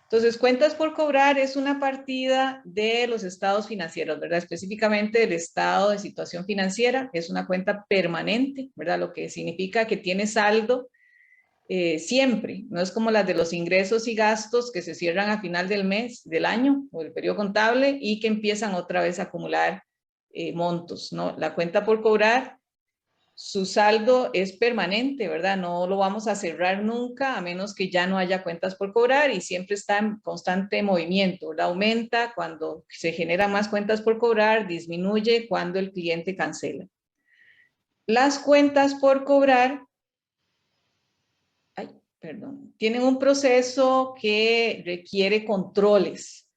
Entonces, cuentas por cobrar es una partida de los estados financieros, ¿verdad? Específicamente del estado de situación financiera, es una cuenta permanente, ¿verdad? Lo que significa que tiene saldo siempre, no es como las de los ingresos y gastos que se cierran a final del mes, del año o del periodo contable y que empiezan otra vez a acumular montos, ¿no? La cuenta por cobrar, su saldo es permanente, ¿verdad? No lo vamos a cerrar nunca a menos que ya no haya cuentas por cobrar y siempre está en constante movimiento, ¿verdad? Aumenta cuando se generan más cuentas por cobrar, disminuye cuando el cliente cancela. Las cuentas por cobrar, tienen un proceso que requiere controles.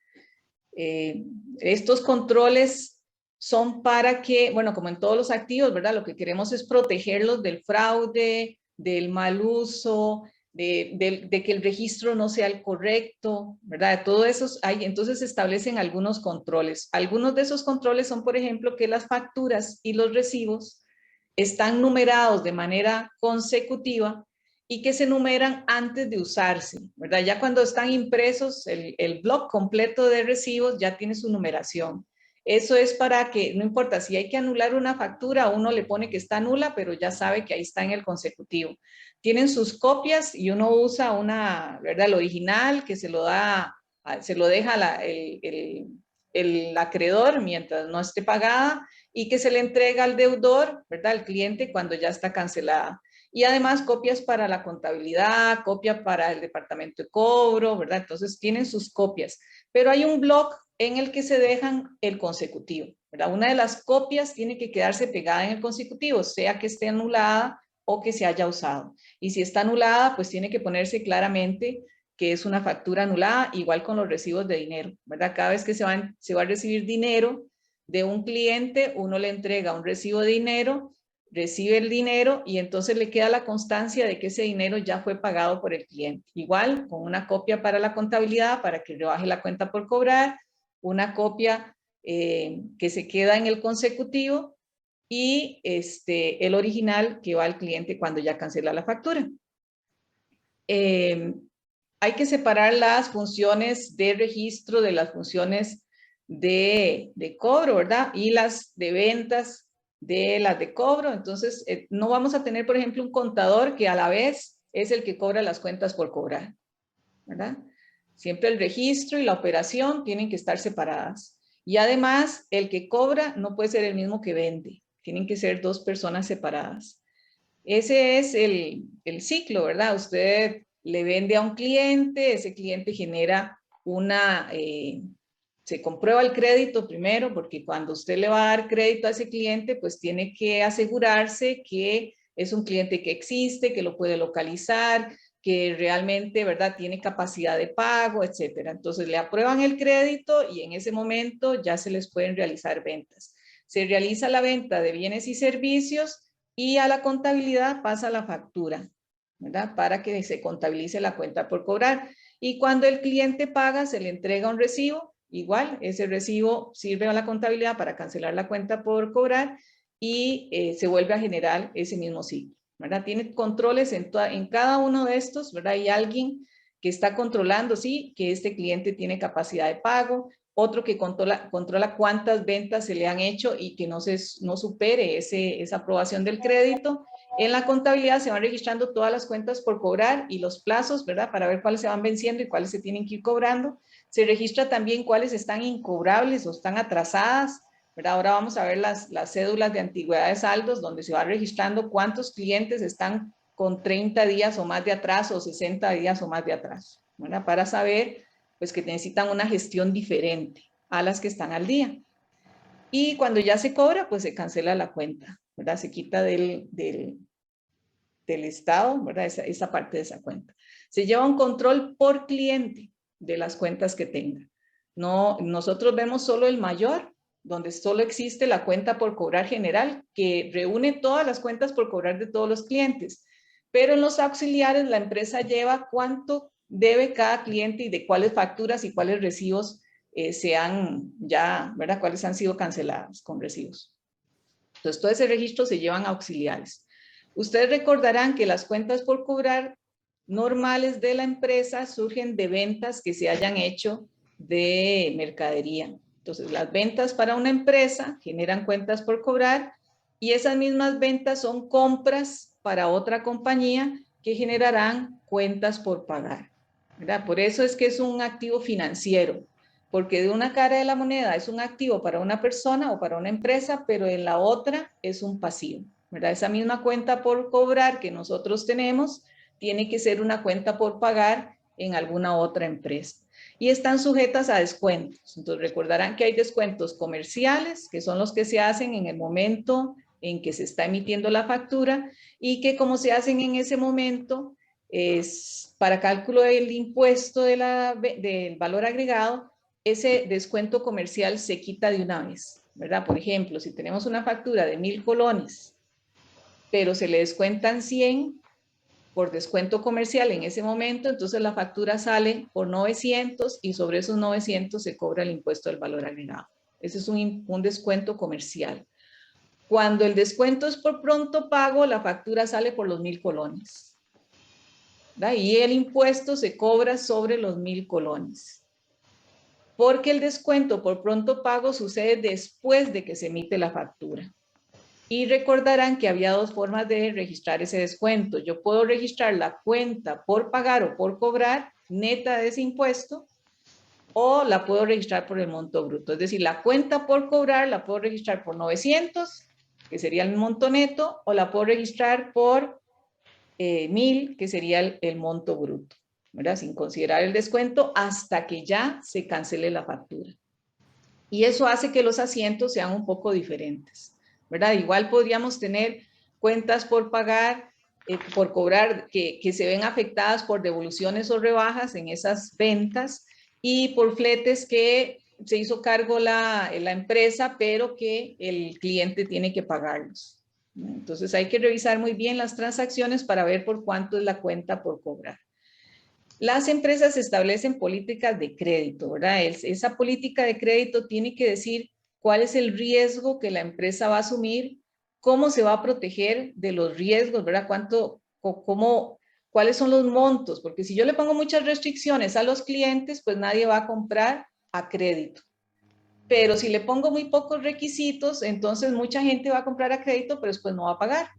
Estos controles son para que, bueno, como en todos los activos, ¿verdad? Lo que queremos es protegerlos del fraude, del mal uso, de que el registro no sea el correcto, ¿verdad? De todo eso hay, entonces se establecen algunos controles. Algunos de esos controles son, por ejemplo, que las facturas y los recibos están numerados de manera consecutiva y que se numeran antes de usarse, ¿verdad? Ya cuando están impresos, el bloc completo de recibos ya tiene su numeración. Eso es para que, no importa, si hay que anular una factura, uno le pone que está nula, pero ya sabe que ahí está en el consecutivo. Tienen sus copias y uno usa una, ¿verdad? El original que se lo da, se lo deja el acreedor mientras no esté pagada y que se le entrega al deudor, ¿verdad? Al cliente cuando ya está cancelada. Y además copias para la contabilidad, copia para el departamento de cobro, ¿verdad? Entonces tienen sus copias, pero hay un bloc en el que se dejan el consecutivo, ¿verdad? Una de las copias tiene que quedarse pegada en el consecutivo, sea que esté anulada o que se haya usado. Y si está anulada, pues tiene que ponerse claramente que es una factura anulada, igual con los recibos de dinero, ¿verdad? Cada vez que se va a recibir dinero de un cliente, uno le entrega un recibo de dinero, recibe el dinero y entonces le queda la constancia de que ese dinero ya fue pagado por el cliente. Igual, con una copia para la contabilidad, para que rebaje la cuenta por cobrar, una copia que se queda en el consecutivo y el original que va al cliente cuando ya cancela la factura. Hay que separar las funciones de registro de las funciones de cobro, ¿verdad? Y las de ventas de las de cobro. Entonces, no vamos a tener, por ejemplo, un contador que a la vez es el que cobra las cuentas por cobrar, ¿verdad? Siempre el registro y la operación tienen que estar separadas. Y además, el que cobra no puede ser el mismo que vende. Tienen que ser dos personas separadas. Ese es el ciclo, ¿verdad? Usted le vende a un cliente, ese cliente genera se comprueba el crédito primero, porque cuando usted le va a dar crédito a ese cliente, pues tiene que asegurarse que es un cliente que existe, que lo puede localizar, que realmente, ¿verdad?, tiene capacidad de pago, etcétera. Entonces le aprueban el crédito y en ese momento ya se les pueden realizar ventas. Se realiza la venta de bienes y servicios y a la contabilidad pasa la factura, ¿verdad? Para que se contabilice la cuenta por cobrar. Y cuando el cliente paga, se le entrega un recibo, igual, ese recibo sirve a la contabilidad para cancelar la cuenta por cobrar y se vuelve a generar ese mismo ciclo, ¿verdad? Tiene controles en cada uno de estos, ¿verdad? Hay alguien que está controlando, sí, que este cliente tiene capacidad de pago, otro que controla cuántas ventas se le han hecho y que no supere esa aprobación del crédito. En la contabilidad se van registrando todas las cuentas por cobrar y los plazos, ¿verdad? Para ver cuáles se van venciendo y cuáles se tienen que ir cobrando. Se registra también cuáles están incobrables o están atrasadas, ¿verdad? Ahora vamos a ver las cédulas de antigüedad de saldos, donde se va registrando cuántos clientes están con 30 días o más de atraso o 60 días o más de atraso, ¿verdad? Para saber pues que necesitan una gestión diferente a las que están al día. Y cuando ya se cobra, pues se cancela la cuenta, ¿verdad? Se quita del estado, ¿verdad? Esa parte de esa cuenta. Se lleva un control por cliente de las cuentas que tenga. No, nosotros vemos solo el mayor, donde solo existe la cuenta por cobrar general, que reúne todas las cuentas por cobrar de todos los clientes. Pero en los auxiliares la empresa lleva cuánto debe cada cliente y de cuáles facturas y cuáles recibos sean ya, ¿verdad? Cuáles han sido canceladas con recibos. Entonces, todo ese registro se llevan a auxiliares. Ustedes recordarán que las cuentas por cobrar normales de la empresa surgen de ventas que se hayan hecho de mercadería. Entonces, las ventas para una empresa generan cuentas por cobrar y esas mismas ventas son compras para otra compañía que generarán cuentas por pagar, ¿verdad? Por eso es que es un activo financiero, porque de una cara de la moneda es un activo para una persona o para una empresa, pero en la otra es un pasivo, ¿verdad? Esa misma cuenta por cobrar que nosotros tenemos tiene que ser una cuenta por pagar en alguna otra empresa. Y están sujetas a descuentos. Entonces recordarán que hay descuentos comerciales, que son los que se hacen en el momento en que se está emitiendo la factura y que como se hacen en ese momento, es para cálculo del impuesto del valor agregado, ese descuento comercial se quita de una vez, ¿verdad? Por ejemplo, si tenemos una factura de 1,000 colones, pero se le descuentan 100 por descuento comercial en ese momento, entonces la factura sale por 900 y sobre esos 900 se cobra el impuesto del valor agregado. Ese es un descuento comercial. Cuando el descuento es por pronto pago, la factura sale por los 1,000 colones. ¿Verdad? Y el impuesto se cobra sobre los 1,000 colones. Porque el descuento por pronto pago sucede después de que se emite la factura. Y recordarán que había dos formas de registrar ese descuento. Yo puedo registrar la cuenta por pagar o por cobrar neta de ese impuesto o la puedo registrar por el monto bruto. Es decir, la cuenta por cobrar la puedo registrar por 900, que sería el monto neto, o la puedo registrar por 1,000, que sería el monto bruto, ¿verdad? Sin considerar el descuento hasta que ya se cancele la factura. Y eso hace que los asientos sean un poco diferentes, ¿verdad? Igual podríamos tener cuentas por pagar, por cobrar, que se ven afectadas por devoluciones o rebajas en esas ventas y por fletes que se hizo cargo la empresa, pero que el cliente tiene que pagarlos. Entonces hay que revisar muy bien las transacciones para ver por cuánto es la cuenta por cobrar. Las empresas establecen políticas de crédito, ¿verdad? Esa política de crédito tiene que decir cuál es el riesgo que la empresa va a asumir, cómo se va a proteger de los riesgos, ¿verdad? ¿Cuáles son los montos? Porque si yo le pongo muchas restricciones a los clientes, pues nadie va a comprar a crédito. Pero si le pongo muy pocos requisitos, entonces mucha gente va a comprar a crédito, pero después no va a pagar.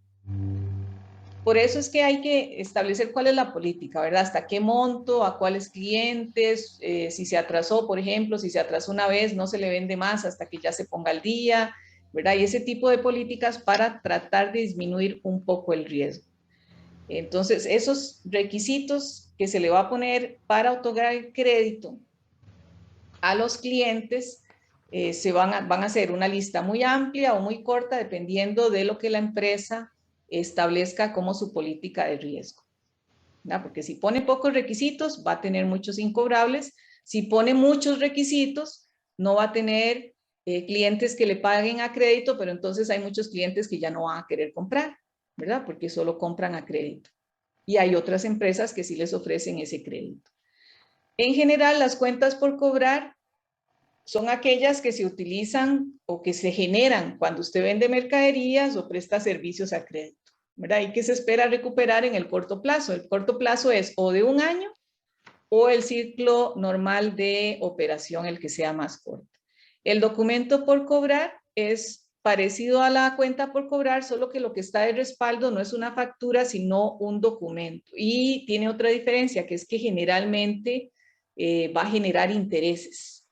Por eso es que hay que establecer cuál es la política, ¿verdad? Hasta qué monto, a cuáles clientes, si se atrasó, por ejemplo, si se atrasó una vez, no se le vende más hasta que ya se ponga al día, ¿verdad? Y ese tipo de políticas para tratar de disminuir un poco el riesgo. Entonces, esos requisitos que se le va a poner para otorgar el crédito a los clientes van a hacer una lista muy amplia o muy corta dependiendo de lo que la empresa establezca como su política de riesgo, ¿verdad? Porque si pone pocos requisitos va a tener muchos incobrables, si pone muchos requisitos no va a tener clientes que le paguen a crédito, pero entonces hay muchos clientes que ya no van a querer comprar, ¿verdad? Porque solo compran a crédito. Y hay otras empresas que sí les ofrecen ese crédito. En general, las cuentas por cobrar son aquellas que se utilizan o que se generan cuando usted vende mercaderías o presta servicios a crédito, ¿verdad? Y que se espera recuperar en el corto plazo. El corto plazo es o de un año o el ciclo normal de operación, el que sea más corto. El documento por cobrar es parecido a la cuenta por cobrar, solo que lo que está de respaldo no es una factura, sino un documento. Y tiene otra diferencia, que es que generalmente va a generar intereses.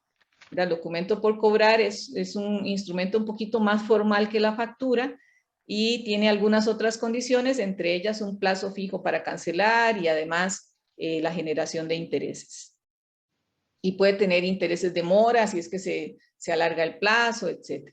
El documento por cobrar es un instrumento un poquito más formal que la factura y tiene algunas otras condiciones, entre ellas un plazo fijo para cancelar y además la generación de intereses. Y puede tener intereses de mora si es que se alarga el plazo, etc.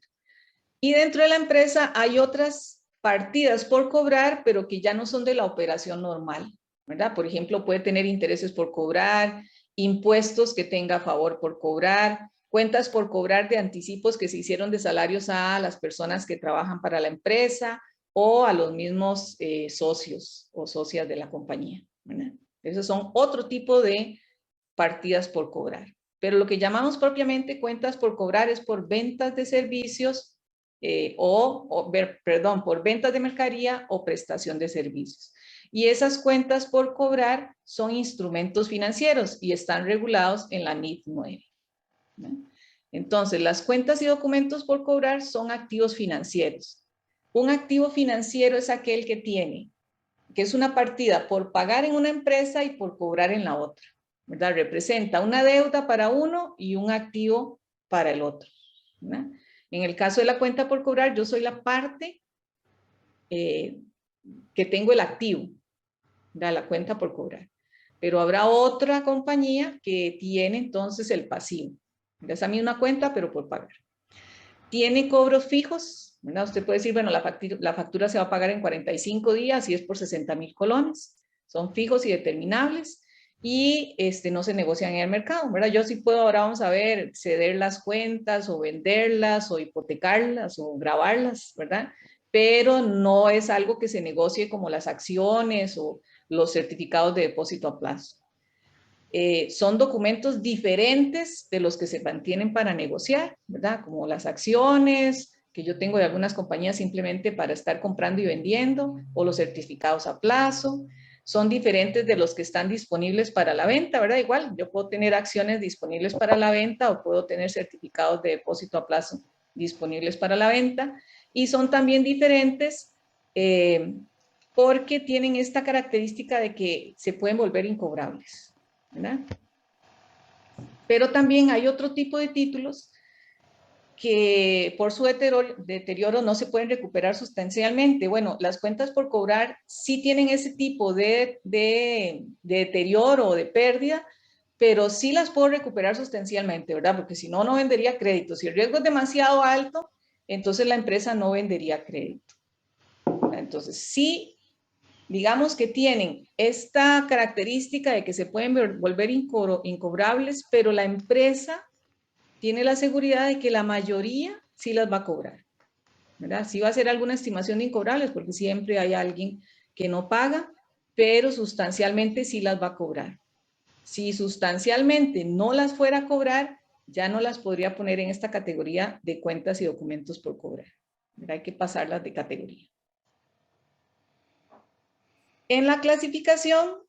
Y dentro de la empresa hay otras partidas por cobrar, pero que ya no son de la operación normal, ¿verdad? Por ejemplo, puede tener intereses por cobrar, impuestos que tenga a favor por cobrar, cuentas por cobrar de anticipos que se hicieron de salarios a las personas que trabajan para la empresa o a los mismos socios o socias de la compañía, ¿verdad? Esos son otro tipo de partidas por cobrar. Pero lo que llamamos propiamente cuentas por cobrar es por ventas de servicios por ventas de mercadería o prestación de servicios. Y esas cuentas por cobrar son instrumentos financieros y están regulados en la NIF 9. ¿No? Entonces, las cuentas y documentos por cobrar son activos financieros. Un activo financiero es aquel que es una partida por pagar en una empresa y por cobrar en la otra, ¿verdad? Representa una deuda para uno y un activo para el otro, ¿verdad? En el caso de la cuenta por cobrar, yo soy la parte que tengo el activo, ¿verdad? La cuenta por cobrar. Pero habrá otra compañía que tiene entonces el pasivo. Esa misma cuenta, pero por pagar. Tiene cobros fijos, ¿verdad? Usted puede decir, bueno, la factura se va a pagar en 45 días y es por 60,000 colones. Son fijos y determinables y no se negocian en el mercado, ¿verdad? Yo sí puedo, ahora vamos a ver, ceder las cuentas o venderlas o hipotecarlas o grabarlas, ¿verdad? Pero no es algo que se negocie como las acciones o los certificados de depósito a plazo. Son documentos diferentes de los que se mantienen para negociar, ¿verdad? Como las acciones que yo tengo de algunas compañías simplemente para estar comprando y vendiendo, o los certificados a plazo, son diferentes de los que están disponibles para la venta, ¿verdad? Igual, yo puedo tener acciones disponibles para la venta o puedo tener certificados de depósito a plazo disponibles para la venta, y son también diferentes porque tienen esta característica de que se pueden volver incobrables, ¿verdad? Pero también hay otro tipo de títulos que por su deterioro no se pueden recuperar sustancialmente. Bueno, las cuentas por cobrar sí tienen ese tipo de deterioro o de pérdida, pero sí las puedo recuperar sustancialmente, ¿verdad? Porque si no, no vendería crédito. Si el riesgo es demasiado alto, entonces la empresa no vendería crédito. Entonces, sí, digamos que tienen esta característica de que se pueden volver incobrables, pero la empresa tiene la seguridad de que la mayoría sí las va a cobrar, ¿verdad? Sí va a hacer alguna estimación de incobrables, porque siempre hay alguien que no paga, pero sustancialmente sí las va a cobrar. Si sustancialmente no las fuera a cobrar, ya no las podría poner en esta categoría de cuentas y documentos por cobrar, ¿verdad? Hay que pasarlas de categoría. En la clasificación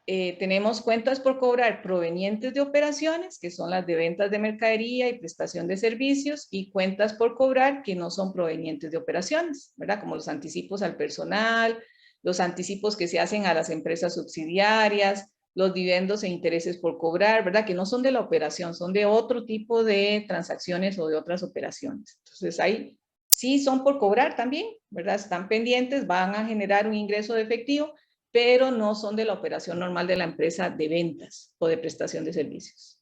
tenemos cuentas por cobrar provenientes de operaciones, que son las de ventas de mercadería y prestación de servicios, y cuentas por cobrar que no son provenientes de operaciones, ¿verdad? Como los anticipos al personal, los anticipos que se hacen a las empresas subsidiarias, los dividendos e intereses por cobrar, ¿verdad? Que no son de la operación, son de otro tipo de transacciones o de otras operaciones. Entonces ahí sí son por cobrar también, ¿verdad? Están pendientes, van a generar un ingreso de efectivo, pero no son de la operación normal de la empresa de ventas o de prestación de servicios.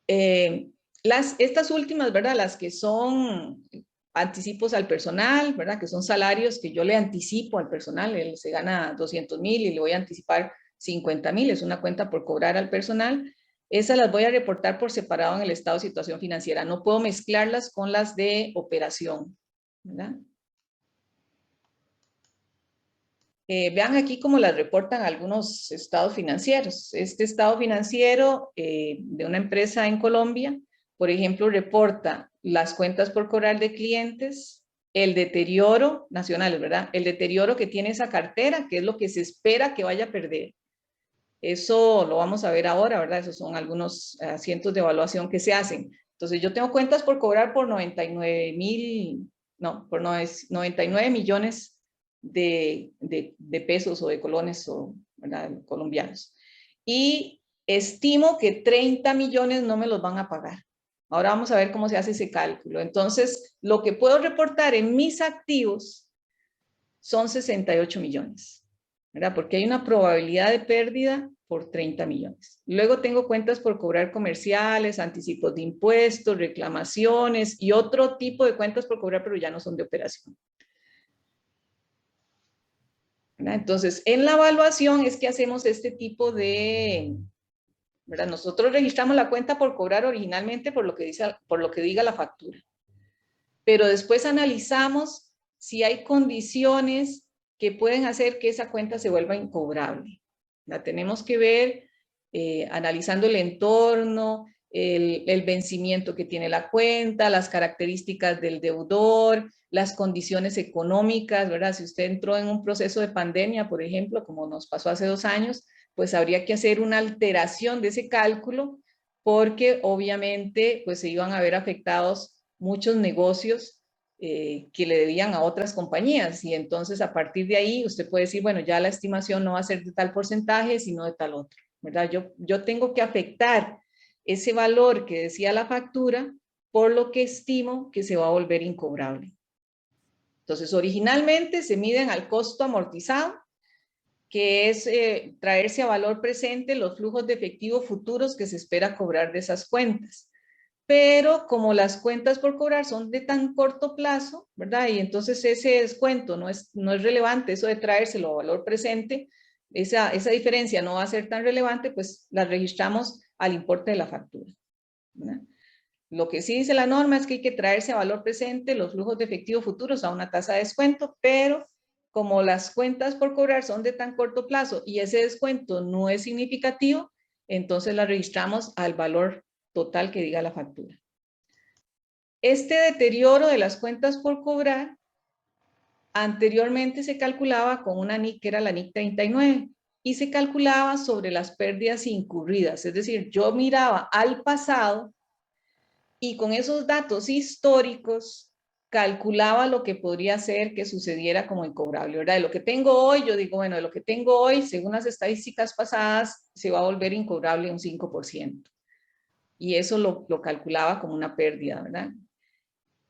Estas últimas, ¿verdad? Las que son anticipos al personal, ¿verdad? Que son salarios que yo le anticipo al personal, él se gana 200,000 y le voy a anticipar 50,000, es una cuenta por cobrar al personal. Esas las voy a reportar por separado en el estado de situación financiera. No puedo mezclarlas con las de operación, ¿verdad? Vean aquí cómo las reportan algunos estados financieros. Este estado financiero de una empresa en Colombia, por ejemplo, reporta las cuentas por cobrar de clientes, el deterioro nacional, ¿verdad? El deterioro que tiene esa cartera, que es lo que se espera que vaya a perder. Eso lo vamos a ver ahora, ¿verdad? Esos son algunos asientos de evaluación que se hacen. Entonces, yo tengo cuentas por cobrar por 99 millones de pesos o de colones o, ¿verdad? Colombianos. Y estimo que 30 millones no me los van a pagar. Ahora vamos a ver cómo se hace ese cálculo. Entonces, lo que puedo reportar en mis activos son 68 millones, ¿verdad? Porque hay una probabilidad de pérdida por 30 millones. Luego tengo cuentas por cobrar comerciales, anticipos de impuestos, reclamaciones y otro tipo de cuentas por cobrar, pero ya no son de operación. ¿Verdad? Entonces, en la evaluación es que hacemos este tipo de, ¿verdad? Nosotros registramos la cuenta por cobrar originalmente por lo que diga la factura. Pero después analizamos si hay condiciones que pueden hacer que esa cuenta se vuelva incobrable. La tenemos que ver analizando el entorno, el vencimiento que tiene la cuenta, las características del deudor, las condiciones económicas, ¿verdad? Si usted entró en un proceso de pandemia, por ejemplo, como nos pasó hace 2 años, pues habría que hacer una alteración de ese cálculo porque obviamente pues se iban a ver afectados muchos negocios que le debían a otras compañías y entonces a partir de ahí usted puede decir, bueno, ya la estimación no va a ser de tal porcentaje, sino de tal otro, ¿verdad? Yo tengo que afectar ese valor que decía la factura por lo que estimo que se va a volver incobrable. Entonces, originalmente se miden al costo amortizado, que es traerse a valor presente los flujos de efectivo futuros que se espera cobrar de esas cuentas. Pero como las cuentas por cobrar son de tan corto plazo, ¿verdad? Y entonces ese descuento no es relevante, eso de traérselo a valor presente, esa diferencia no va a ser tan relevante, pues la registramos al importe de la factura, ¿verdad? Lo que sí dice la norma es que hay que traerse a valor presente los flujos de efectivo futuros a una tasa de descuento, pero como las cuentas por cobrar son de tan corto plazo y ese descuento no es significativo, entonces la registramos al valor total que diga la factura. Este deterioro de las cuentas por cobrar anteriormente se calculaba con una NIC que era la NIC 39 y se calculaba sobre las pérdidas incurridas, es decir, yo miraba al pasado y con esos datos históricos calculaba lo que podría ser que sucediera como incobrable, ¿verdad? De lo que tengo hoy, yo digo, bueno, de lo que tengo hoy, según las estadísticas pasadas, se va a volver incobrable un 5%. Y eso lo calculaba como una pérdida, ¿verdad?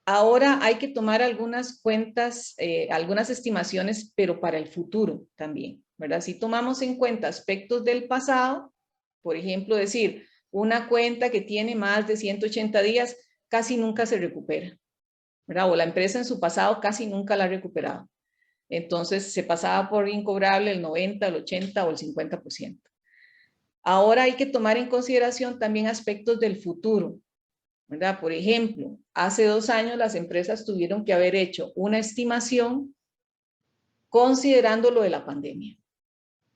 Ahora hay que tomar algunas cuentas, algunas estimaciones, pero para el futuro también, ¿verdad? Si tomamos en cuenta aspectos del pasado, por ejemplo, decir, una cuenta que tiene más de 180 días casi nunca se recupera, ¿verdad? O la empresa en su pasado casi nunca la ha recuperado. Entonces se pasaba por incobrable el 90, el 80 o el 50%. Ahora hay que tomar en consideración también aspectos del futuro, ¿verdad? Por ejemplo, hace 2 años las empresas tuvieron que haber hecho una estimación considerando lo de la pandemia,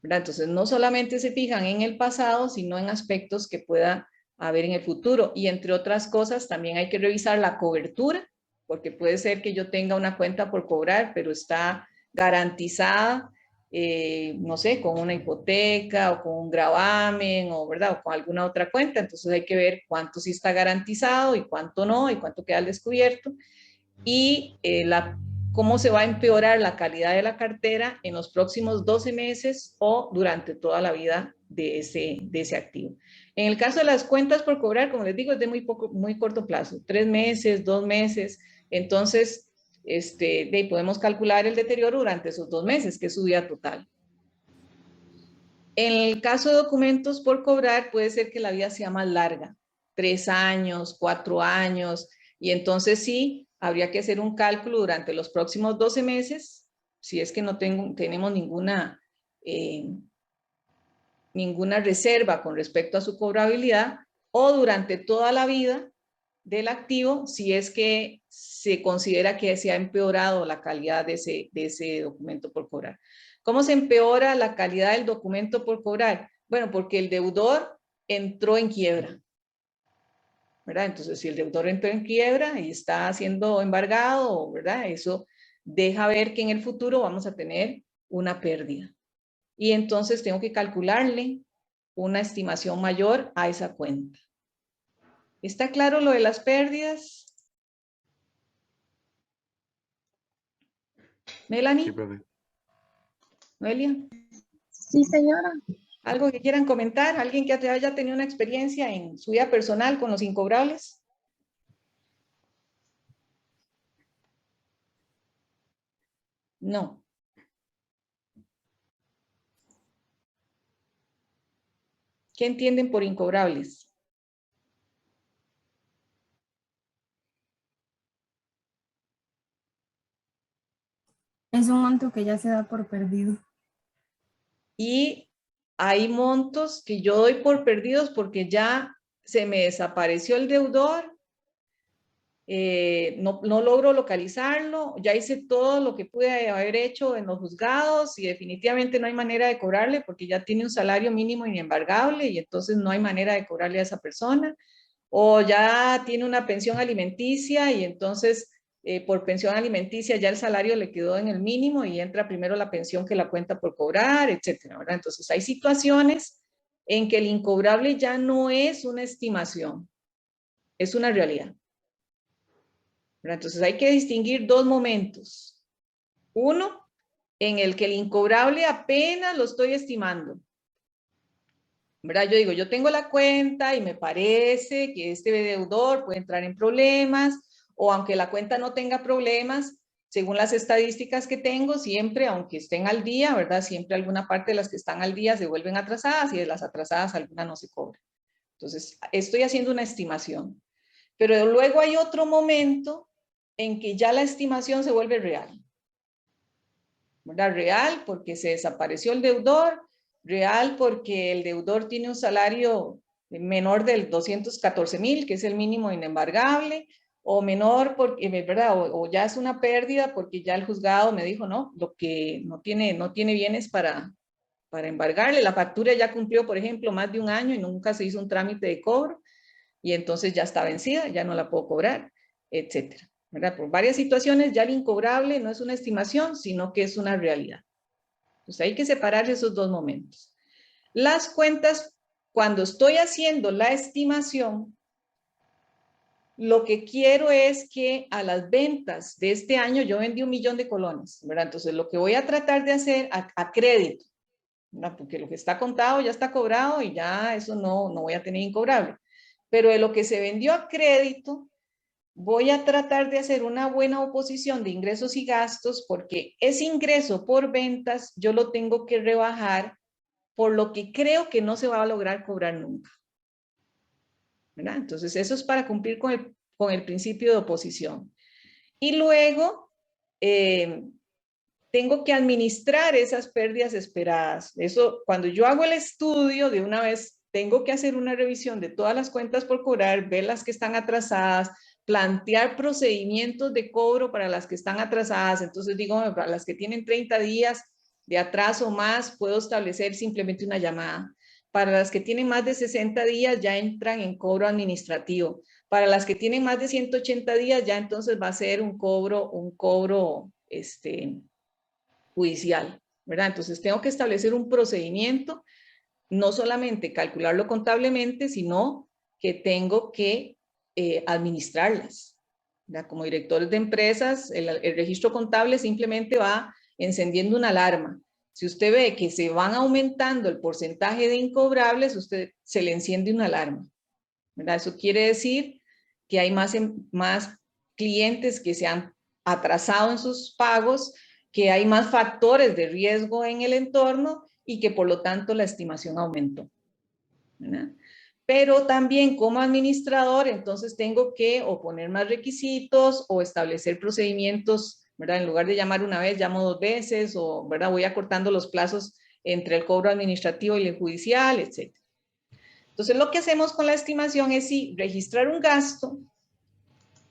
¿verdad? Entonces, no solamente se fijan en el pasado, sino en aspectos que pueda haber en el futuro. Y entre otras cosas, también hay que revisar la cobertura, porque puede ser que yo tenga una cuenta por cobrar, pero está garantizada, no sé, con una hipoteca o con un gravamen o, ¿verdad? O con alguna otra cuenta. Entonces hay que ver cuánto sí está garantizado y cuánto no, y cuánto queda al descubierto. Y cómo se va a empeorar la calidad de la cartera en los próximos 12 meses o durante toda la vida de ese activo. En el caso de las cuentas por cobrar, como les digo, es de muy corto plazo, 3 meses, 2 meses. Entonces, podemos calcular el deterioro durante esos 2 meses, que es su vida total. En el caso de documentos por cobrar, puede ser que la vida sea más larga, 3 años, 4 años, y entonces sí, habría que hacer un cálculo durante los próximos 12 meses, si es que no tenemos ninguna reserva con respecto a su cobrabilidad, o durante toda la vida del activo, si es que se considera que se ha empeorado la calidad de ese documento por cobrar. ¿Cómo se empeora la calidad del documento por cobrar? Bueno, porque el deudor entró en quiebra, ¿verdad? Entonces, si el deudor entró en quiebra y está siendo embargado, ¿verdad? Eso deja ver que en el futuro vamos a tener una pérdida. Y entonces tengo que calcularle una estimación mayor a esa cuenta. ¿Está claro lo de las pérdidas? Melanie, Sí, profe. Noelia, Sí, señora. ¿algo que quieran comentar? ¿Alguien que haya tenido una experiencia en su vida personal con los incobrables? No. ¿Qué entienden por incobrables? Es un monto que ya se da por perdido. Y hay montos que yo doy por perdidos porque ya se me desapareció el deudor, no logro localizarlo, ya hice todo lo que pude haber hecho en los juzgados y definitivamente no hay manera de cobrarle porque ya tiene un salario mínimo inembargable y entonces no hay manera de cobrarle a esa persona. o ya tiene una pensión alimenticia y entonces por pensión alimenticia ya el salario le quedó en el mínimo y entra primero la pensión que la cuenta por cobrar, etcétera, ¿verdad? Entonces hay situaciones en que el incobrable ya no es una estimación, es una realidad, ¿verdad? Entonces hay que distinguir dos momentos. Uno, en el que el incobrable apenas lo estoy estimando, ¿verdad? Yo digo, yo tengo la cuenta y me parece que este deudor puede entrar en problemas, o aunque la cuenta no tenga problemas, según las estadísticas que tengo, siempre, aunque estén al día, ¿verdad? Siempre alguna parte de las que están al día se vuelven atrasadas y de las atrasadas alguna no se cobra. Entonces, estoy haciendo una estimación. Pero luego hay otro momento en que ya la estimación se vuelve real, ¿verdad? Real porque se desapareció el deudor, real porque el deudor tiene un salario menor del 214,000, que es el mínimo inembargable, o menor porque, ¿verdad? O ya es una pérdida porque ya el juzgado me dijo, no, lo que no tiene bienes para embargarle. La factura ya cumplió, por ejemplo, más de un año y nunca se hizo un trámite de cobro y entonces ya está vencida, ya no la puedo cobrar, etcétera, ¿verdad? Por varias situaciones ya el incobrable no es una estimación, sino que es una realidad. Entonces hay que separar esos dos momentos. Las cuentas, cuando estoy haciendo la estimación, lo que quiero es que a las ventas de este año, yo vendí 1,000,000 de colones, ¿verdad? Entonces lo que voy a tratar de hacer a crédito, ¿verdad? Porque lo que está contado ya está cobrado y ya eso no voy a tener incobrable. Pero de lo que se vendió a crédito, voy a tratar de hacer una buena oposición de ingresos y gastos porque ese ingreso por ventas yo lo tengo que rebajar por lo que creo que no se va a lograr cobrar nunca, ¿verdad? Entonces eso es para cumplir con el principio de oposición. Y luego tengo que administrar esas pérdidas esperadas. Eso, cuando yo hago el estudio, de una vez tengo que hacer una revisión de todas las cuentas por cobrar, ver las que están atrasadas, plantear procedimientos de cobro para las que están atrasadas. Entonces digo, para las que tienen 30 días de atraso más, puedo establecer simplemente una llamada. Para las que tienen más de 60 días ya entran en cobro administrativo. Para las que tienen más de 180 días ya entonces va a ser un cobro judicial, ¿verdad? Entonces tengo que establecer un procedimiento, no solamente calcularlo contablemente, sino que tengo que administrarlas, ¿verdad? Como directores de empresas, el registro contable simplemente va encendiendo una alarma. Si usted ve que se van aumentando el porcentaje de incobrables, usted se le enciende una alarma, ¿verdad? Eso quiere decir que hay más clientes que se han atrasado en sus pagos, que hay más factores de riesgo en el entorno y que por lo tanto la estimación aumentó, ¿verdad? Pero también como administrador, entonces tengo que o poner más requisitos o establecer procedimientos, ¿verdad? En lugar de llamar una vez, llamo 2 veces o, ¿verdad? Voy acortando los plazos entre el cobro administrativo y el judicial, etc. Entonces, lo que hacemos con la estimación es registrar un gasto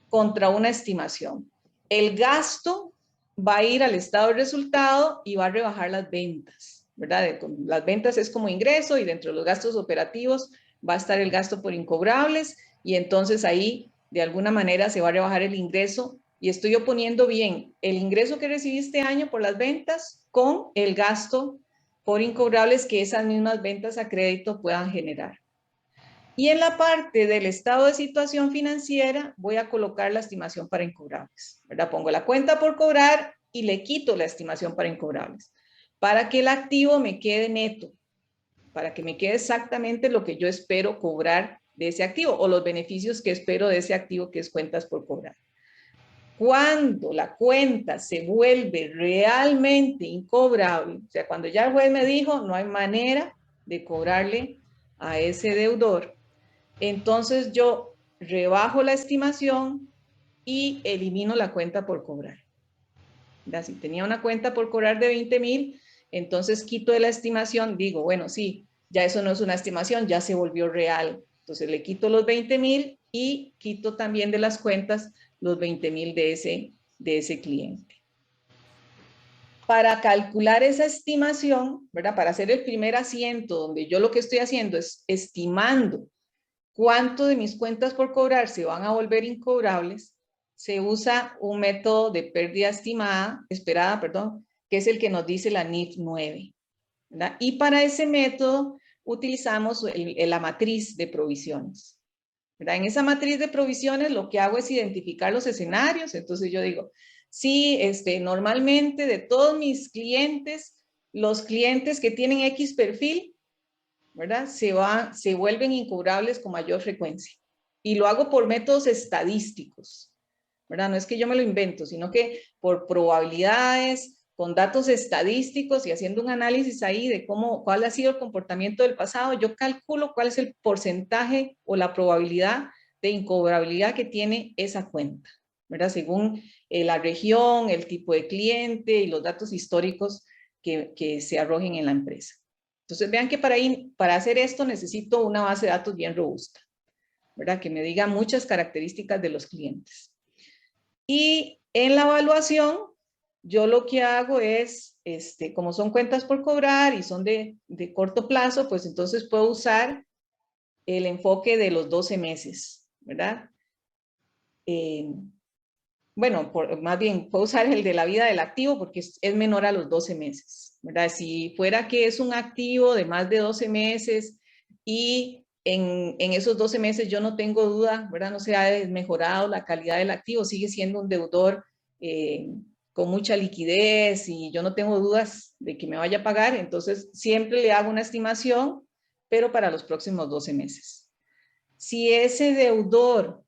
contra una estimación. El gasto va a ir al estado de resultado y va a rebajar las ventas, ¿verdad? Las ventas es como ingreso y dentro de los gastos operativos va a estar el gasto por incobrables y entonces ahí de alguna manera se va a rebajar el ingreso y estoy oponiendo bien el ingreso que recibí este año por las ventas con el gasto por incobrables que esas mismas ventas a crédito puedan generar. Y en la parte del estado de situación financiera voy a colocar la estimación para incobrables, ¿verdad? Pongo la cuenta por cobrar y le quito la estimación para incobrables, para que el activo me quede neto, para que me quede exactamente lo que yo espero cobrar de ese activo o los beneficios que espero de ese activo que es cuentas por cobrar. Cuando la cuenta se vuelve realmente incobrable, o sea, cuando ya el juez me dijo no hay manera de cobrarle a ese deudor, entonces yo rebajo la estimación y elimino la cuenta por cobrar. Si tenía una cuenta por cobrar de 20,000, entonces quito de la estimación, digo, bueno, sí, ya eso no es una estimación, ya se volvió real. Entonces le quito los 20,000 y quito también de las cuentas los 20,000 de ese cliente. Para calcular esa estimación, ¿verdad? Para hacer el primer asiento, donde yo lo que estoy haciendo es estimando cuánto de mis cuentas por cobrar se van a volver incobrables, se usa un método de pérdida esperada, que es el que nos dice la NIF 9. ¿Verdad? Y para ese método utilizamos la matriz de provisiones. ¿Verdad? En esa matriz de provisiones lo que hago es identificar los escenarios. Entonces yo digo, sí, normalmente de todos mis clientes, los clientes que tienen X perfil, ¿verdad? Se vuelven incobrables con mayor frecuencia. Y lo hago por métodos estadísticos, ¿verdad? No es que yo me lo invento, sino que por probabilidades, con datos estadísticos y haciendo un análisis ahí de cuál ha sido el comportamiento del pasado, yo calculo cuál es el porcentaje o la probabilidad de incobrabilidad que tiene esa cuenta, ¿verdad? Según la región, el tipo de cliente y los datos históricos que se arrojen en la empresa. Entonces vean que para hacer esto necesito una base de datos bien robusta, ¿verdad? Que me diga muchas características de los clientes. Y en la evaluación, yo lo que hago es, como son cuentas por cobrar y son de corto plazo, pues entonces puedo usar el enfoque de los 12 meses, ¿verdad? Bueno, más bien puedo usar el de la vida del activo porque es menor a los 12 meses, ¿verdad? Si fuera que es un activo de más de 12 meses y en esos 12 meses yo no tengo duda, ¿verdad? No se ha mejorado la calidad del activo, sigue siendo un deudor con mucha liquidez y yo no tengo dudas de que me vaya a pagar, entonces siempre le hago una estimación, pero para los próximos 12 meses. Si ese deudor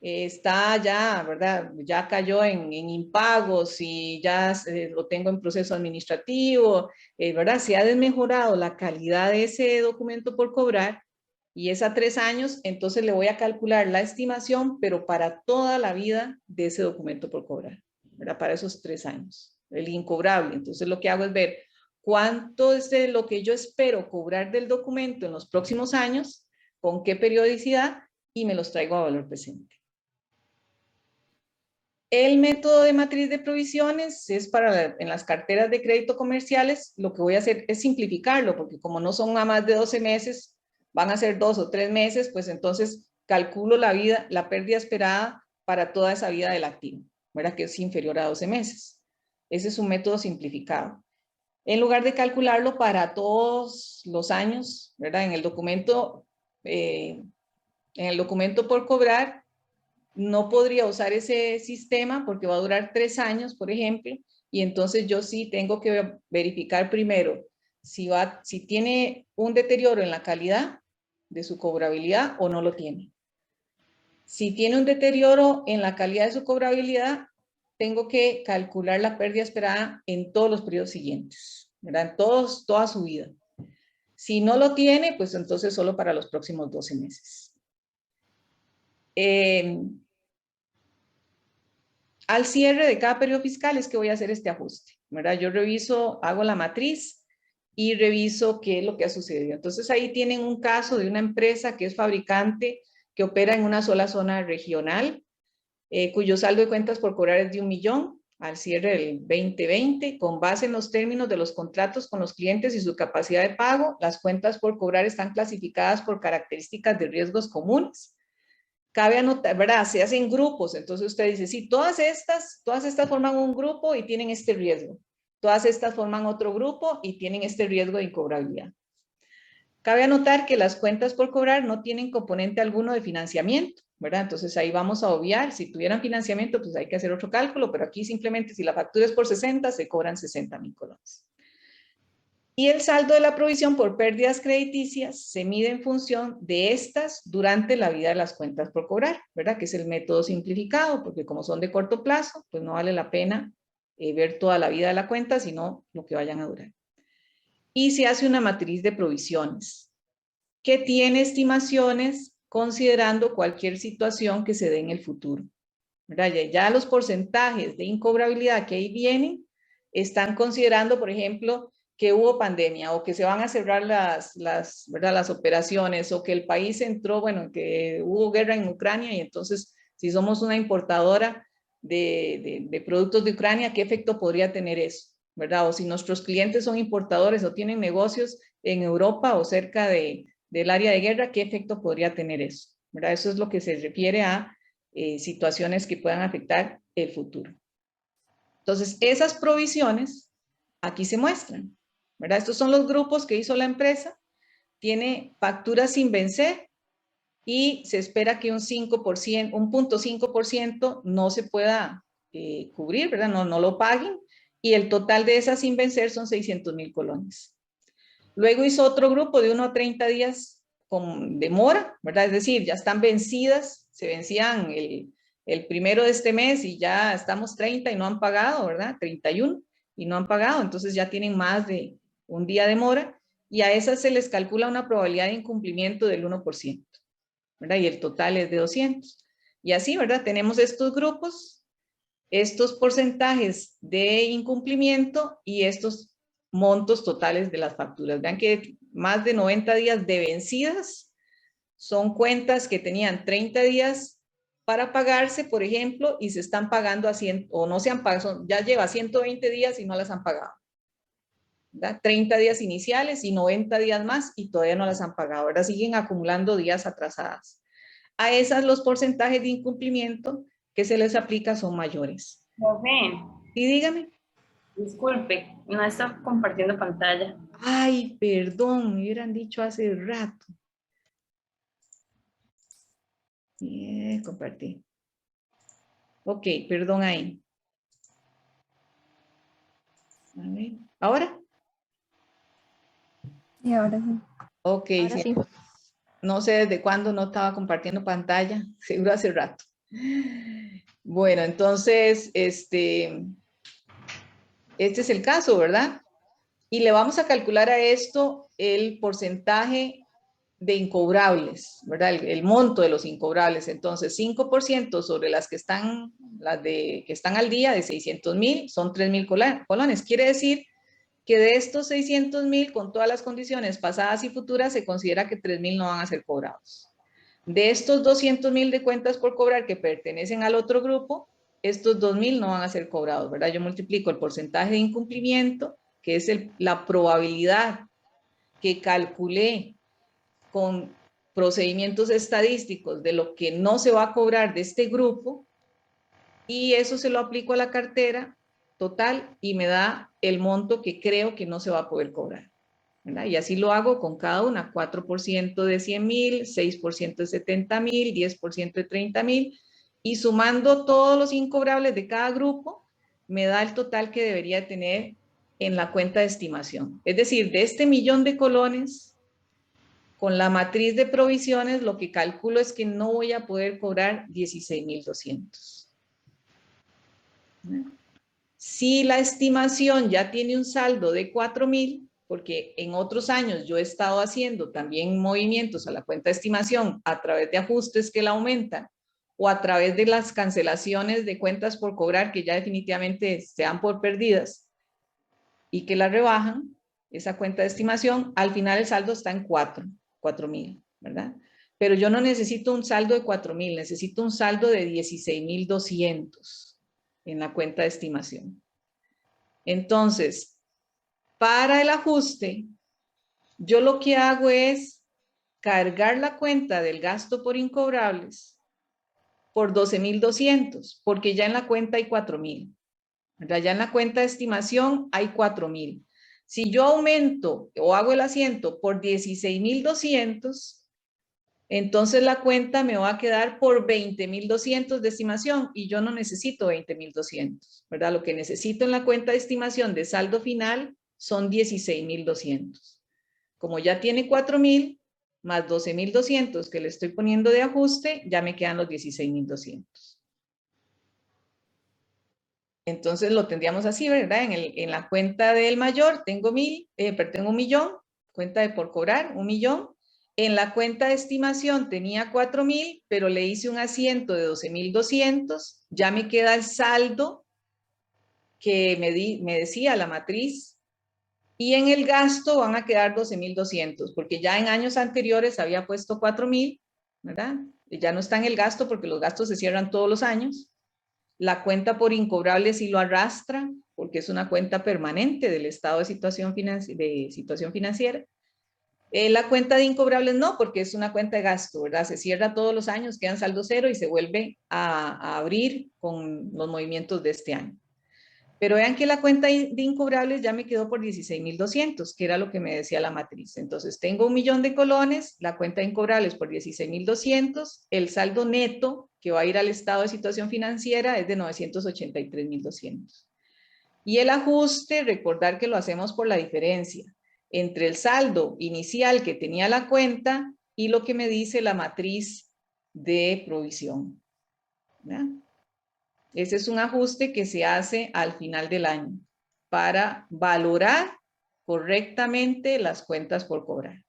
está ya, ¿verdad? Ya cayó en impagos y ya lo tengo en proceso administrativo, ¿verdad? Se ha desmejorado la calidad de ese documento por cobrar y es a 3 años, entonces le voy a calcular la estimación, pero para toda la vida de ese documento por cobrar, ¿verdad? Para esos 3 años, el incobrable. Entonces lo que hago es ver cuánto es de lo que yo espero cobrar del documento en los próximos años, con qué periodicidad y me los traigo a valor presente. El método de matriz de provisiones es para en las carteras de crédito comerciales. Lo que voy a hacer es simplificarlo, porque como no son a más de 12 meses, van a ser 2 o 3 meses, pues entonces calculo la pérdida esperada para toda esa vida del activo, ¿verdad? Que es inferior a 12 meses. Ese es un método simplificado. En lugar de calcularlo para todos los años, ¿verdad? En el documento por cobrar, no podría usar ese sistema porque va a durar 3 años, por ejemplo, y entonces yo sí tengo que verificar primero si tiene un deterioro en la calidad de su cobrabilidad o no lo tiene. Si tiene un deterioro en la calidad de su cobrabilidad, tengo que calcular la pérdida esperada en todos los periodos siguientes, ¿verdad? En toda su vida. Si no lo tiene, pues entonces solo para los próximos 12 meses. Al cierre de cada periodo fiscal es que voy a hacer este ajuste, ¿verdad? Yo reviso, hago la matriz y reviso qué es lo que ha sucedido. Entonces ahí tienen un caso de una empresa que es fabricante, que opera en una sola zona regional, cuyo saldo de cuentas por cobrar es de 1 millón al cierre del 2020. Con base en los términos de los contratos con los clientes y su capacidad de pago, las cuentas por cobrar están clasificadas por características de riesgos comunes. Cabe anotar, ¿verdad? Se hacen grupos, entonces usted dice, sí, todas estas forman un grupo y tienen este riesgo. Todas estas forman otro grupo y tienen este riesgo de incobrabilidad. Cabe anotar que las cuentas por cobrar no tienen componente alguno de financiamiento, ¿verdad? Entonces ahí vamos a obviar, si tuvieran financiamiento, pues hay que hacer otro cálculo, pero aquí simplemente si la factura es por 60, se cobran 60,000 colones. Y el saldo de la provisión por pérdidas crediticias se mide en función de estas durante la vida de las cuentas por cobrar, ¿verdad? Que es el método simplificado, porque como son de corto plazo, pues no vale la pena ver toda la vida de la cuenta, sino lo que vayan a durar. Y se hace una matriz de provisiones que tiene estimaciones considerando cualquier situación que se dé en el futuro, ¿verdad? Ya los porcentajes de incobrabilidad que ahí vienen están considerando, por ejemplo, que hubo pandemia o que se van a cerrar las operaciones o que el país entró, bueno, que hubo guerra en Ucrania y entonces si somos una importadora de productos de Ucrania, ¿qué efecto podría tener eso? ¿Verdad? O si nuestros clientes son importadores o tienen negocios en Europa o cerca de del área de guerra, ¿qué efecto podría tener eso? ¿Verdad? Eso es lo que se refiere a situaciones que puedan afectar el futuro. Entonces, esas provisiones aquí se muestran, ¿verdad? Estos son los grupos que hizo la empresa. Tiene facturas sin vencer y se espera que un 5%, un 0.5% no se pueda cubrir, ¿verdad? No lo paguen. Y el total de esas sin vencer son 600,000 colones. Luego hizo otro grupo de 1 a 30 días con demora, ¿verdad? Es decir, ya están vencidas, se vencían el primero de este mes y ya estamos 30 y no han pagado, ¿verdad? 31 y no han pagado, entonces ya tienen más de un día de mora y a esas se les calcula una probabilidad de incumplimiento del 1%, ¿verdad? Y el total es de 200. Y así, ¿verdad? Tenemos estos grupos, estos porcentajes de incumplimiento y estos montos totales de las facturas. Vean que más de 90 días de vencidas son cuentas que tenían 30 días para pagarse, por ejemplo, y se están pagando a 100, o no se han pagado, ya lleva 120 días y no las han pagado. ¿Verdad? 30 días iniciales y 90 días más y todavía no las han pagado. Ahora siguen acumulando días atrasadas. A esas los porcentajes de incumplimiento que se les aplica son mayores. Joven, Y dígame. disculpe, no está compartiendo pantalla. Ay, perdón, me hubieran dicho hace rato. Compartí. Ok, perdón ahí. A ver, ¿ahora? Y ahora sí. Ok, Ahora sí. No sé desde cuándo no estaba compartiendo pantalla, seguro hace rato. Bueno, entonces, este es el caso, ¿verdad? Y le vamos a calcular a esto el porcentaje de incobrables, ¿verdad? El monto de los incobrables. Entonces, 5% sobre las que están al día de 600,000 son 3,000 colones. Quiere decir que de estos 600,000, con todas las condiciones pasadas y futuras, se considera que 3,000 no van a ser cobrados. De estos 200,000 de cuentas por cobrar que pertenecen al otro grupo, estos 2,000 no van a ser cobrados, ¿verdad? Yo multiplico el porcentaje de incumplimiento, que es la probabilidad que calculé con procedimientos estadísticos de lo que no se va a cobrar de este grupo, y eso se lo aplico a la cartera total y me da el monto que creo que no se va a poder cobrar, ¿verdad? Y así lo hago con cada una: 4% de 100,000, 6% de 70,000, 10% de 30,000, y sumando todos los incobrables de cada grupo, me da el total que debería tener en la cuenta de estimación. Es decir, de este 1,000,000 de colones, con la matriz de provisiones, lo que calculo es que no voy a poder cobrar 16,200. Si la estimación ya tiene un saldo de 4,000, porque en otros años yo he estado haciendo también movimientos a la cuenta de estimación a través de ajustes que la aumentan o a través de las cancelaciones de cuentas por cobrar que ya definitivamente se dan por perdidas y que la rebajan, esa cuenta de estimación, al final el saldo está en 4,000, ¿verdad? Pero yo no necesito un saldo de 4,000, necesito un saldo de 16,200 en la cuenta de estimación. Entonces, para el ajuste, yo lo que hago es cargar la cuenta del gasto por incobrables por 12,200, porque ya en la cuenta hay 4,000. Ya en la cuenta de estimación hay 4,000. Si yo aumento o hago el asiento por 16,200, entonces la cuenta me va a quedar por 20,200 de estimación y yo no necesito 20,200, ¿verdad? Lo que necesito en la cuenta de estimación de saldo final son 16,200. Como ya tiene 4,000 más 12,200 que le estoy poniendo de ajuste, ya me quedan los 16,200. Entonces lo tendríamos así, ¿verdad? En la cuenta del mayor tengo 1,000,000, cuenta de por cobrar, 1,000,000. En la cuenta de estimación tenía 4,000, pero le hice un asiento de 12,200. Ya me queda el saldo que me decía la matriz. Y en el gasto van a quedar 12,200, porque ya en años anteriores había puesto 4,000, ¿verdad? Y ya no está en el gasto porque los gastos se cierran todos los años. La cuenta por incobrable sí lo arrastra, porque es una cuenta permanente del estado de situación financiera. La cuenta de incobrables no, porque es una cuenta de gasto, ¿verdad? Se cierra todos los años, quedan saldo cero y se vuelve a abrir con los movimientos de este año. Pero vean que la cuenta de incobrables ya me quedó por 16.200, que era lo que me decía la matriz. Entonces tengo 1.000.000 de colones, la cuenta de incobrables por 16.200, el saldo neto que va a ir al estado de situación financiera es de 983.200. Y el ajuste, recordar que lo hacemos por la diferencia entre el saldo inicial que tenía la cuenta y lo que me dice la matriz de provisión. ¿Verdad? Ese es un ajuste que se hace al final del año para valorar correctamente las cuentas por cobrar.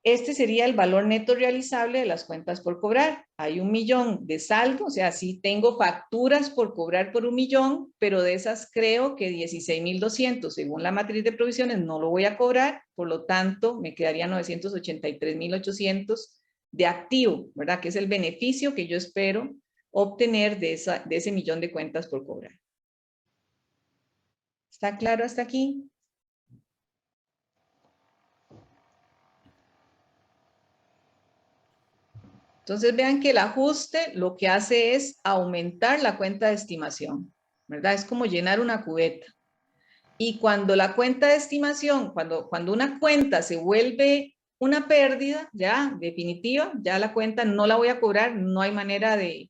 Este sería el valor neto realizable de las cuentas por cobrar. Hay 1.000.000 de saldo, o sea, sí tengo facturas por cobrar por 1.000.000, pero de esas creo que 16.200, según la matriz de provisiones, no lo voy a cobrar, por lo tanto, me quedaría 983.800 de activo, ¿verdad? Que es el beneficio que yo espero obtener de ese 1.000.000 de cuentas por cobrar. ¿Está claro hasta aquí? Entonces vean que el ajuste lo que hace es aumentar la cuenta de estimación, ¿verdad? Es como llenar una cubeta. Y cuando la cuenta de estimación, cuando una cuenta se vuelve una pérdida, ya definitiva, ya la cuenta no la voy a cobrar, no hay manera de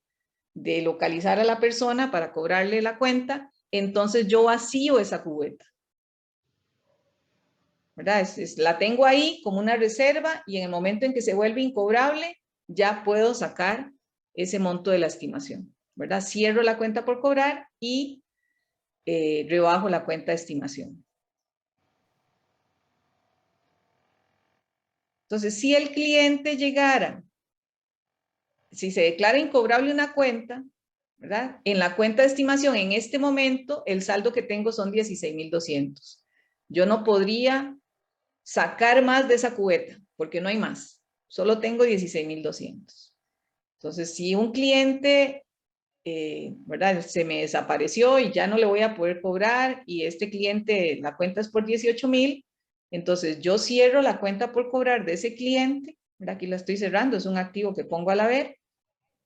localizar a la persona para cobrarle la cuenta, entonces yo vacío esa cubeta, ¿verdad? La tengo ahí como una reserva y en el momento en que se vuelve incobrable, ya puedo sacar ese monto de la estimación, ¿verdad? Cierro la cuenta por cobrar y rebajo la cuenta de estimación. Entonces, si el cliente llegara, si se declara incobrable una cuenta, ¿verdad? En la cuenta de estimación, en este momento, el saldo que tengo son 16.200. Yo no podría sacar más de esa cubeta, porque no hay más. Solo tengo 16.200. Entonces, si un cliente, ¿verdad? Se me desapareció y ya no le voy a poder cobrar y este cliente, la cuenta es por 18.000, entonces yo cierro la cuenta por cobrar de ese cliente, ¿verdad? Aquí la estoy cerrando, es un activo que pongo al haber,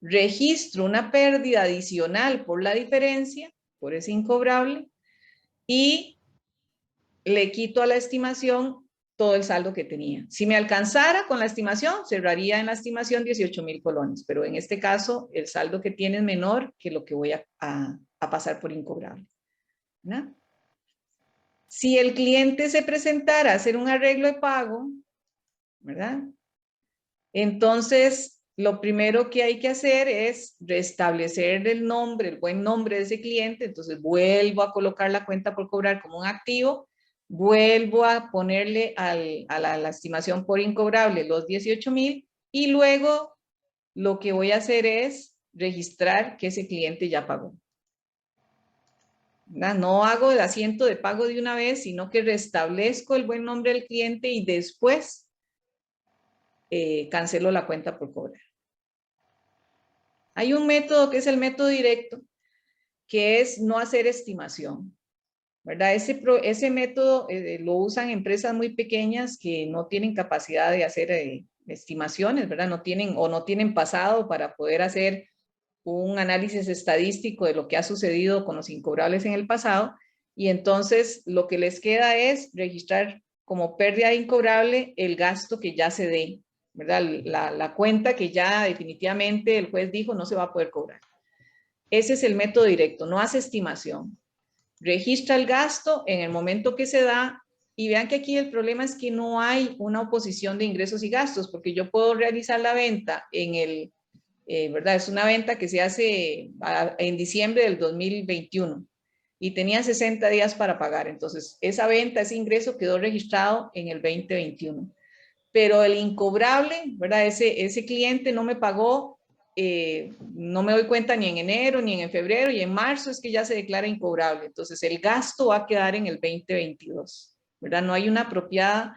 registro una pérdida adicional por la diferencia, por ese incobrable, y le quito a la estimación todo el saldo que tenía. Si me alcanzara con la estimación, cerraría en la estimación 18.000 colones, pero en este caso el saldo que tiene es menor que lo que voy a pasar por incobrable, ¿no? Si el cliente se presentara a hacer un arreglo de pago, ¿verdad? Entonces, lo primero que hay que hacer es restablecer el nombre, el buen nombre de ese cliente. Entonces, vuelvo a colocar la cuenta por cobrar como un activo, vuelvo a ponerle a la estimación por incobrable los 18.000 y luego lo que voy a hacer es registrar que ese cliente ya pagó. No hago el asiento de pago de una vez, sino que restablezco el buen nombre del cliente y después cancelo la cuenta por cobrar. Hay un método que es el método directo, que es no hacer estimación, ¿verdad? Ese método lo usan empresas muy pequeñas que no tienen capacidad de hacer estimaciones, ¿verdad? No tienen pasado para poder hacer un análisis estadístico de lo que ha sucedido con los incobrables en el pasado, y entonces lo que les queda es registrar como pérdida incobrable el gasto que ya se dé, ¿verdad? La cuenta que ya definitivamente el juez dijo no se va a poder cobrar. Ese es el método directo, no hace estimación. Registra el gasto en el momento que se da y vean que aquí el problema es que no hay una oposición de ingresos y gastos, porque yo puedo realizar la venta en el, ¿verdad? Es una venta que se hace en diciembre del 2021 y tenía 60 días para pagar. Entonces, esa venta, ese ingreso quedó registrado en el 2021. Pero el incobrable, ¿verdad? Ese cliente no me pagó, no me doy cuenta ni en enero, ni en febrero, y en marzo es que ya se declara incobrable. Entonces, el gasto va a quedar en el 2022, ¿verdad? No hay una apropiada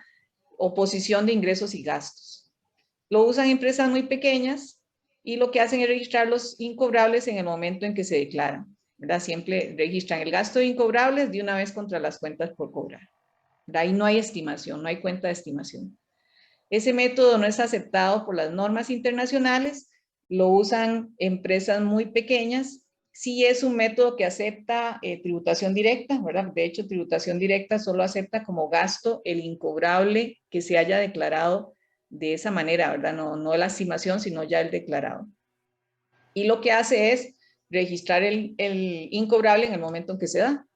oposición de ingresos y gastos. Lo usan empresas muy pequeñas y lo que hacen es registrar los incobrables en el momento en que se declaran, ¿verdad? Siempre registran el gasto de incobrables de una vez contra las cuentas por cobrar. Ahí no hay estimación, no hay cuenta de estimación. Ese método no es aceptado por las normas internacionales, lo usan empresas muy pequeñas. Sí es un método que acepta tributación directa, ¿verdad? De hecho, tributación directa solo acepta como gasto el incobrable que se haya declarado de esa manera, ¿verdad? No la estimación, sino ya el declarado. Y lo que hace es registrar el incobrable en el momento en que se da,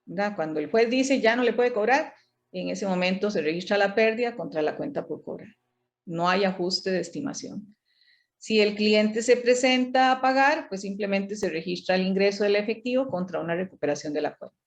¿verdad? Cuando el juez dice ya no le puede cobrar, en ese momento se registra la pérdida contra la cuenta por cobrar. No hay ajuste de estimación. Si el cliente se presenta a pagar, pues simplemente se registra el ingreso del efectivo contra una recuperación de la cuenta.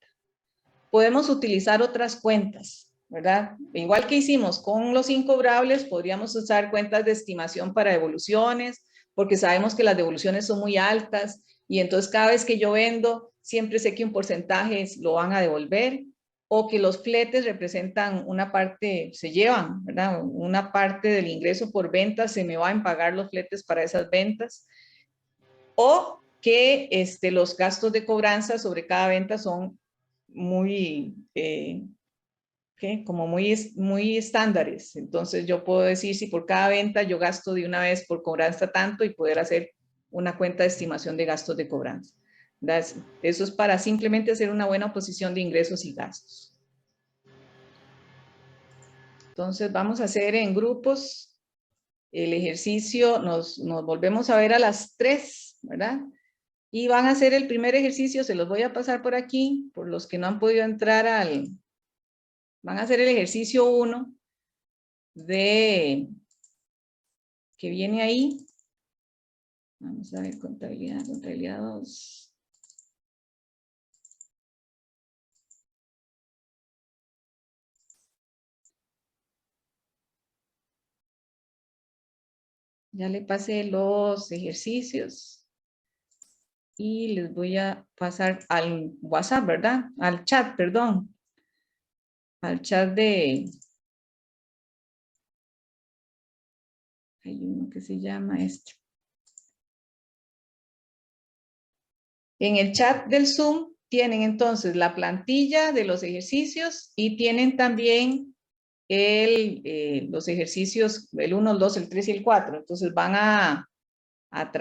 Podemos utilizar otras cuentas, ¿verdad? Igual que hicimos con los incobrables, podríamos usar cuentas de estimación para devoluciones, porque sabemos que las devoluciones son muy altas y entonces cada vez que yo vendo, siempre sé que un porcentaje lo van a devolver, o que los fletes representan una parte, se llevan, ¿verdad? Una parte del ingreso por venta, se me van a pagar los fletes para esas ventas, o que los gastos de cobranza sobre cada venta son muy, como muy estándares. Entonces yo puedo decir si por cada venta yo gasto de una vez por cobranza tanto y poder hacer una cuenta de estimación de gastos de cobranza. Eso es para simplemente hacer una buena oposición de ingresos y gastos. Entonces vamos a hacer en grupos el ejercicio, nos volvemos a ver a las 3, ¿verdad? Y van a hacer el primer ejercicio, se los voy a pasar por aquí, por los que no han podido entrar van a hacer el ejercicio 1 que viene ahí. Vamos a ver, contabilidad 2. Ya le pasé los ejercicios y les voy a pasar al WhatsApp, ¿verdad? Al chat, perdón. Al chat de... Hay uno que se llama este. En el chat del Zoom tienen entonces la plantilla de los ejercicios y tienen también los ejercicios, el 1, el 2, el 3 y el 4. Entonces van a tratar